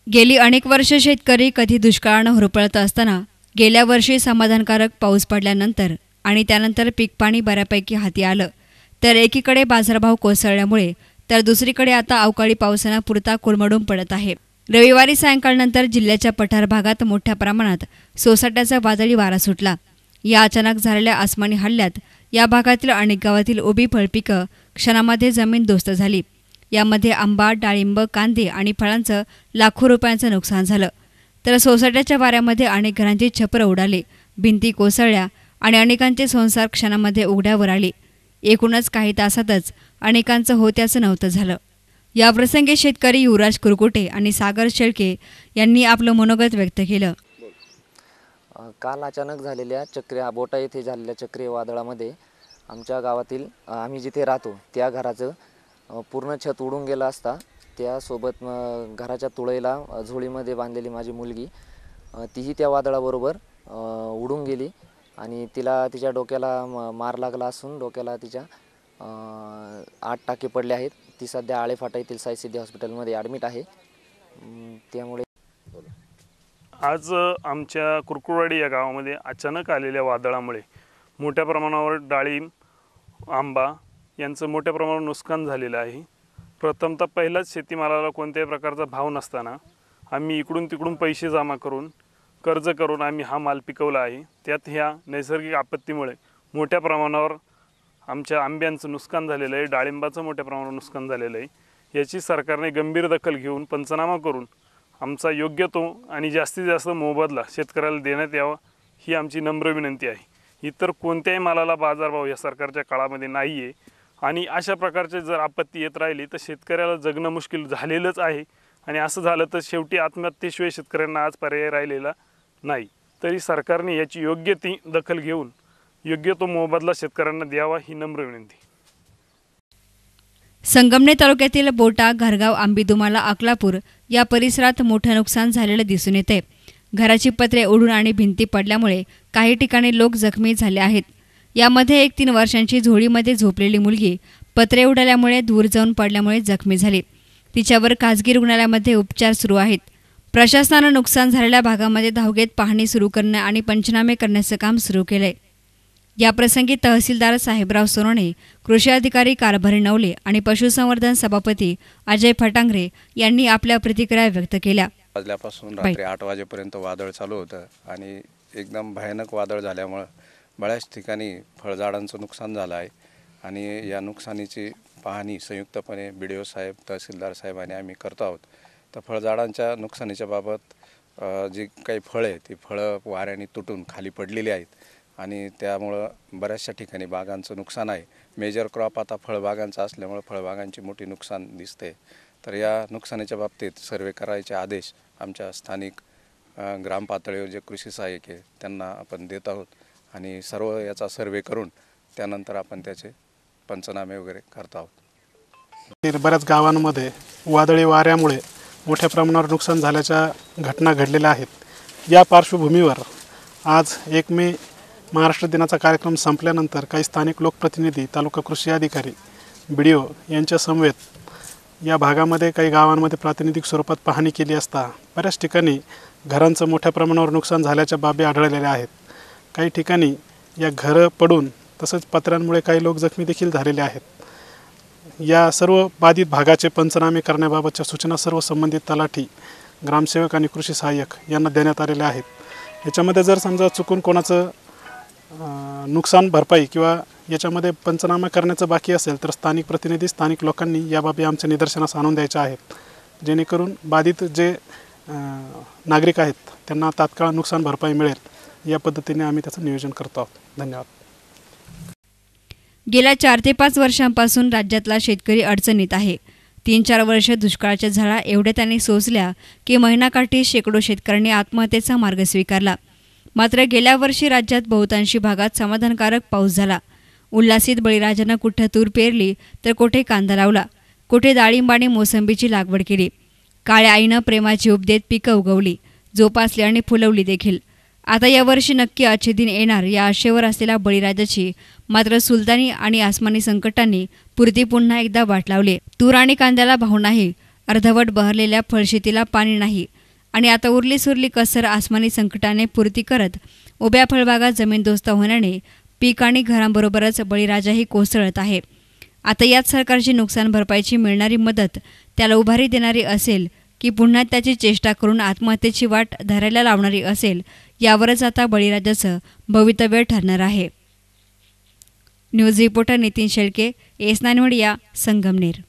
गेली अनेक वर्ष शेतकरी कधी दुष्काळानं होरपळत असताना गेल्या वर्षी समाधानकारक पाऊस पडल्यानंतर आणि त्यानंतर पीक पाणी बऱ्यापैकी हाती आलं, तर एकीकडे बाजारभाव कोसळल्यामुळे तर दुसरीकडे आता अवकाळी पावसानं पुरता कोलमडून पडत आहे। रविवारी सायंकाळनंतर जिल्ह्याच्या पठार भागात मोठ्या प्रमाणात सोसाट्याचा वादळी वारा सुटला। या अचानक झालेल्या आसमानी हल्ल्यात या भागातील अनेक गावातील उभी फळपिकं क्षणामध्ये जमीनदोस्त झाली। यामध्ये आंबा, डाळिंब, कांदे आणि फळांचं लाखो रुपयांचं नुकसान झालं, तर सोसाट्याच्या वाऱ्यामध्ये अनेक घरांची छपरं उडाली, भिंती कोसळल्या आणि अनेकांचे संसार क्षणामध्ये उघड्यावर आले। एकूणच काही तासातच अनेकांचं होत्याचं नव्हतं झालं। याप्रसंगी शेतकरी युवराज कुरकुटे आणि सागर शेळके यांनी आपलं मनोगत व्यक्त केलं। काल अचानक झालेल्या बोटा येथे झालेल्या चक्रीय वादळामध्ये आमच्या गावातील आम्ही जिथे राहतो त्या घराचं पूर्ण छत उडून गेलं असता त्यासोबत घराच्या तुळईला झोळीमध्ये बांधलेली माझी मुलगी तीही त्या वादळाबरोबर उडून गेली आणि तिच्या डोक्याला मार लागला असून डोक्याला तिच्या 8 टाके पडले आहेत। ती सध्या आळेफाटा येथील साई सिद्धी हॉस्पिटलमध्ये ॲडमिट आहे। त्यामुळे आज आमच्या कुरकुरवाडी या गावामध्ये अचानक आलेल्या वादळामुळे मोठ्या प्रमाणावर डाळिंब, आंबा यांचं मोठ्या प्रमाणावर नुकसान झालेलं आहे। प्रथमतः पहिलाच शेतीमालाला कोणत्याही प्रकारचा भाव नसताना आम्ही इकडून तिकडून पैसे जमा करून कर्ज करून आम्ही हा माल पिकवला आहे। त्यात ह्या नैसर्गिक आपत्तीमुळे मोठ्या प्रमाणावर आमच्या आंब्यांचं नुकसान झालेलं आहे, डाळिंबाचं मोठ्या प्रमाणावर नुकसान झालेलं आहे। याची सरकारने गंभीर दखल घेऊन पंचनामा करून आमचा योग्य तो आणि जास्तीत जास्त मोबदला शेतकऱ्याला देण्यात यावा ही आमची नम्र विनंती आहे। इतर कोणत्याही मालाला बाजारभाव या सरकारच्या काळामध्ये नाही आहे आणि अशा प्रकारचे जर आपत्ती येत राहिली तर शेतकऱ्याला जगणं मुश्किल झालेलंच आहे आणि असं झालं तर शेवटी आत्महत्येशिवाय शेतकऱ्यांना आज पर्याय राहिलेला नाही। तरी सरकारने याची योग्य ती दखल घेऊन योग्य तो मोबदला शेतकऱ्यांना द्यावा ही नम्र विनंती। संगमनेर तालुक्यातील बोटा, घरगाव, आंबीदुमाला, अकलापूर या परिसरात मोठं नुकसान झालेलं दिसून येते। घराची पत्रे उडून आणि भिंती पडल्यामुळे काही ठिकाणी लोक जखमी झाले आहेत। यामध्ये एक 3 वर्षांची झोळीमध्ये झोपलेली मुलगी पत्रे उडाल्यामुळे दूर जाऊन पडल्यामुळे जखमी झाली। तिच्यावर खासगी रुग्णालयामध्ये उपचार सुरू आहेत। प्रशासनानं नुकसान झालेल्या भागामध्ये धावघेत पाहणी सुरू करणे आणि पंचनामे करण्याचं काम सुरू केलंय। याप्रसंगी तहसीलदार साहेबराव सोनोने, कृषी अधिकारी कारभारी नवले आणि पशुसंवर्धन सभापती अजय फटांगरे यांनी आपल्या प्रतिक्रिया व्यक्त केल्या। वाजल्यापासून रात्री 8 वाजेपर्यंत वादळ चालू होतं आणि एकदम भयानक वादळ झाल्यामुळे बऱ्याच ठिकाणी फळझाडांचं नुकसान झालं आहे आणि या नुकसानीची पाहणी संयुक्तपणे BDO साहेब, तहसीलदार साहेबांनी आम्ही करतो आहोत। तर फळझाडांच्या नुकसानीच्या बाबत जी काही फळं आहेत ती फळं वाऱ्याने तुटून खाली पडलेली आहेत आणि त्यामुळं बऱ्याचशा ठिकाणी बागांचं नुकसान आहे। मेजर क्रॉप आता फळबागांचा असल्यामुळे फळबागांची मोठी नुकसान दिसते। तर या नुकसानीच्या बाबतीत सर्वे करायचे आदेश आमच्या स्थानिक ग्राम पातळीवर जे कृषी सहाय्यक आहे त्यांना आपण देत आहोत आणि सर्व याचा सर्वे करून त्यानंतर आपण त्याचे पंचनामे वगैरे करत आहोत। बऱ्याच गावांमध्ये वादळी वाऱ्यामुळे मोठ्या प्रमाणावर नुकसान झाल्याच्या घटना घडलेल्या आहेत। या पार्श्वभूमीवर आज 1 मे महाराष्ट्र दिनाचा कार्यक्रम संपल्यानंतर काही स्थानिक लोकप्रतिनिधी, तालुका कृषी अधिकारी, BDO यांच्या समवेत या भागामध्ये काही गावांमध्ये प्रातिनिधिक स्वरूपात पाहणी केली असता बऱ्याच ठिकाणी घरांचं मोठ्या प्रमाणावर नुकसान झाल्याच्या बाबी आढळलेल्या आहेत। काही ठिकाणी या घरं पडून तसंच पत्र्यांमुळे काही लोक जखमी देखील झालेले आहेत। या सर्व बाधित भागाचे पंचनामे करण्याबाबतच्या सूचना सर्व संबंधित तलाठी, ग्रामसेवक आणि कृषी सहाय्यक यांना देण्यात आलेल्या आहेत। याच्यामध्ये जर समजा चुकून कोणाचं नुकसान भरपाई किंवा याच्यामध्ये पंचनामा करण्याचं बाकी असेल तर स्थानिक प्रतिनिधी, स्थानिक लोकांनी याबाबी आमच्या निदर्शनास आणून द्यायच्या आहेत, जेणेकरून बाधित जे नागरिक आहेत त्यांना तात्काळ नुकसान भरपाई मिळेल। या पद्धतीने आम्ही त्याचं नियोजन करतो आहोत। धन्यवाद। गेल्या 4 ते 5 वर्षांपासून राज्यातला शेतकरी अडचणीत आहे। 3-4 वर्ष दुष्काळाच्या झळा एवढ्या त्यांनी सोसल्या की महिनाकाठी शेकडो शेतकऱ्यांनी आत्महत्येचा मार्ग स्वीकारला। मात्र गेल्या वर्षी राज्यात बहुतांशी भागात समाधानकारक पाऊस झाला। उल्हासित बळीराजानं कुठे तूर पेरली तर कुठे कांदा लावला, कुठे डाळिंब आणि मोसंबीची लागवड केली। काळ्या आईनं प्रेमाची उब देत पिकं उगवली, जोपासली आणि फुलवली देखील। आता यावर्षी नक्की अच्छे दिन येणार या आशेवर असलेल्या बळीराजाची मात्र सुलतानी आणि आसमानी संकटांनी पुरती पुन्हा एकदा वाट लावली। तूर आणि कांद्याला भाव नाही, अर्धवट बहरलेल्या फळशेतीला पाणी नाही आणि आता उरली सुरली कसर आसमानी संकटाने पूर्ती करत उभ्या फळबागा जमीनदोस्त होण्याने पीक आणि घरांबरोबरच बळीराजाही कोसळत आहे. आता यात सरकारची नुकसान भरपाईची मिळणारी मदत त्याला उभारी देणारी असेल की पुन्हा त्याची चेष्टा करून आत्महत्येची वाट धरायला लावणारी असेल, यावरच आता बळीराजाचं भवितव्य ठरणार आहे. News reporter Nitin Shelke, S nine media, Sangamner.